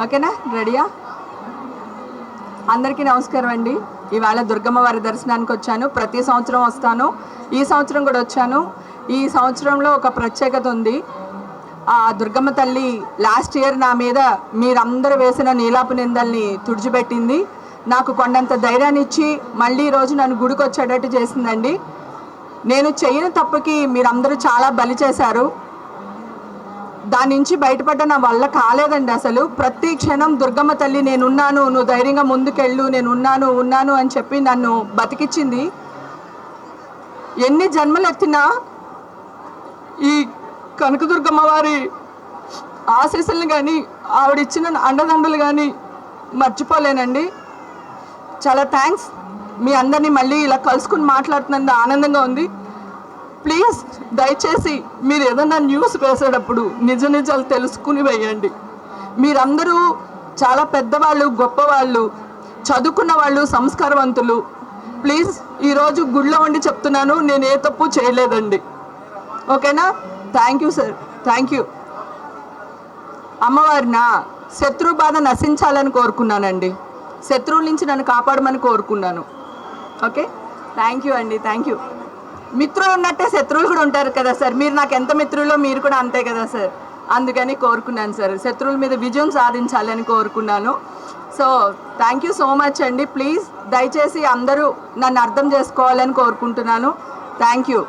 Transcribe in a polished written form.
ఓకేనా? రెడీయా? అందరికీ నమస్కారం అండి. ఇవాళ దుర్గమ్మ వారి దర్శనానికి వచ్చాను. ప్రతి సంవత్సరం వస్తాను. ఈ సంవత్సరం కూడా వచ్చాను. ఈ సంవత్సరంలో ఒక ప్రత్యేకత ఉంది. ఆ దుర్గమ్మ తల్లి లాస్ట్ ఇయర్ నా మీద మీరందరూ వేసిన నీలాపు నిందల్ని తుడిచిపెట్టింది. నాకు కొండంత ధైర్యాన్ని ఇచ్చి మళ్ళీ ఈరోజు నన్ను గుడికి వచ్చేటట్టు చేసిందండి. నేను చేయని తప్పుకి మీరందరూ చాలా బలి చేశారు. దాని నుంచి బయటపడ్డ నా వల్ల కాలేదండి. అసలు ప్రతి క్షణం దుర్గమ్మ తల్లి నేనున్నాను, నువ్వు ధైర్యంగా ముందుకెళ్ళు, ఉన్నాను అని చెప్పి నన్ను బతికిచ్చింది. ఎన్ని జన్మలు ఎత్తినా ఈ కనకదుర్గమ్మ వారి ఆశీస్సులను కానీ ఆవిడిచ్చిన అండదండలు కానీ మర్చిపోలేనండి. చాలా థ్యాంక్స్. మీ అందరినీ మళ్ళీ ఇలా కలుసుకుని మాట్లాడుతున్నందుకు ఆనందంగా ఉంది. ప్లీజ్ దయచేసి మీరు ఏదైనా న్యూస్ వేసేటప్పుడు నిజాలు తెలుసుకుని వేయండి. మీరందరూ చాలా పెద్దవాళ్ళు, గొప్పవాళ్ళు, చదువుకున్న వాళ్ళు, సంస్కారవంతులు. ప్లీజ్ ఈరోజు గుళ్ళో ఉండి చెప్తున్నాను, నేను ఏ తప్పు చేయలేదండి. ఓకేనా? Thank you sir, thank you. అమ్మవారిన శత్రు బాధ నశించాలని కోరుకున్నానండి. శత్రువుల నుంచి నన్ను కాపాడమని కోరుకున్నాను. ఓకే, థ్యాంక్ యూ అండి, థ్యాంక్ యూ. మిత్రులు ఉన్నట్టే శత్రువులు కూడా ఉంటారు కదా సార్. మీరు నాకు ఎంత మిత్రులో మీరు కూడా అంతే కదా సార్. అందుకని కోరుకున్నాను సార్, శత్రువుల మీద విజయం సాధించాలని కోరుకున్నాను. So thank you so much అండి. ప్లీజ్ దయచేసి అందరూ నన్ను అర్థం చేసుకోవాలని కోరుకుంటున్నాను. Thank you.